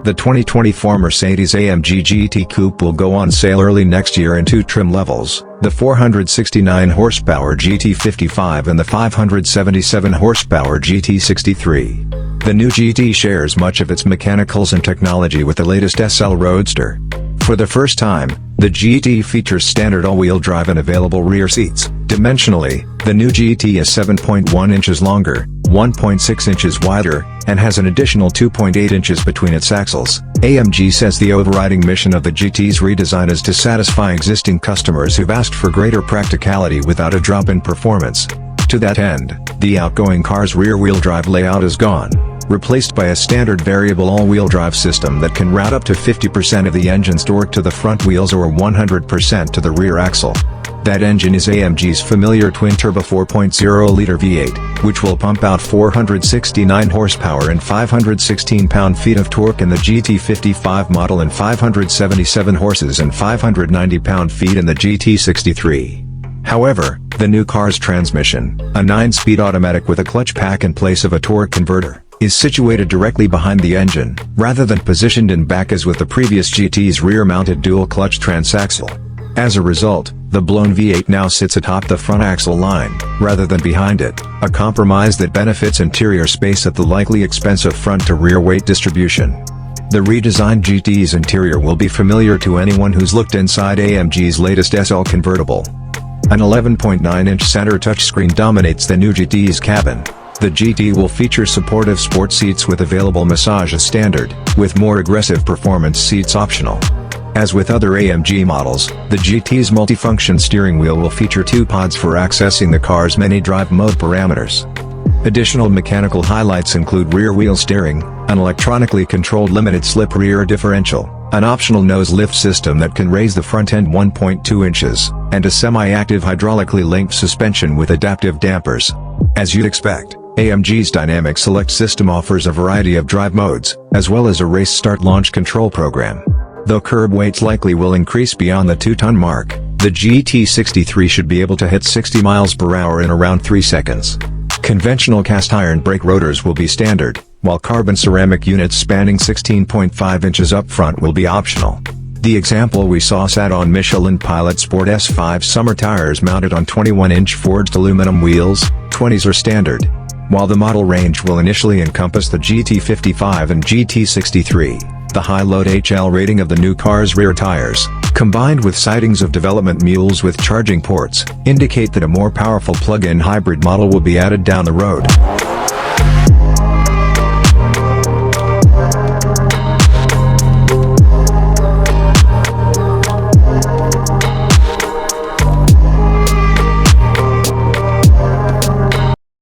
The 2024 Mercedes AMG GT Coupe will go on sale early next year in two trim levels, the 469 horsepower GT55 and the 577 horsepower GT63. The new GT shares much of its mechanicals and technology with the latest SL Roadster. For the first time, the GT features standard all-wheel drive and available rear seats. Dimensionally, the new GT is 7.1 inches longer, 1.6 inches wider, and has an additional 2.8 inches between its axles. AMG says the overriding mission of the GT's redesign is to satisfy existing customers who've asked for greater practicality without a drop in performance. To that end, the outgoing car's rear-wheel drive layout is gone, replaced by a standard variable all-wheel drive system that can route up to 50% of the engine's torque to the front wheels or 100% to the rear axle. That engine is AMG's familiar twin-turbo 4.0-liter V8, which will pump out 469 horsepower and 516 pound-feet of torque in the GT55 model and 577 horses and 590 pound-feet in the GT63. However, the new car's transmission, a 9-speed automatic with a clutch pack in place of a torque converter, is situated directly behind the engine, rather than positioned in back as with the previous GT's rear-mounted dual-clutch transaxle. As a result, the blown V8 now sits atop the front axle line, rather than behind it, a compromise that benefits interior space at the likely expense of front-to-rear weight distribution. The redesigned GT's interior will be familiar to anyone who's looked inside AMG's latest SL convertible. An 11.9-inch center touchscreen dominates the new GT's cabin. The GT will feature supportive sport seats with available massage as standard, with more aggressive performance seats optional. As with other AMG models, the GT's multifunction steering wheel will feature two pods for accessing the car's many drive mode parameters. Additional mechanical highlights include rear-wheel steering, an electronically controlled limited-slip rear differential, an optional nose lift system that can raise the front end 1.2 inches, and a semi-active hydraulically linked suspension with adaptive dampers. As you'd expect, AMG's Dynamic Select system offers a variety of drive modes, as well as a race start launch control program. Though curb weights likely will increase beyond the 2-ton mark, the GT63 should be able to hit 60 miles per hour in around 3 seconds. Conventional cast iron brake rotors will be standard, while carbon ceramic units spanning 16.5 inches up front will be optional. The example we saw sat on Michelin Pilot Sport S5 summer tires mounted on 21-inch forged aluminum wheels. 20s are standard. While the model range will initially encompass the GT55 and GT63, the high-load HL rating of the new car's rear tires, combined with sightings of development mules with charging ports, indicate that a more powerful plug-in hybrid model will be added down the road.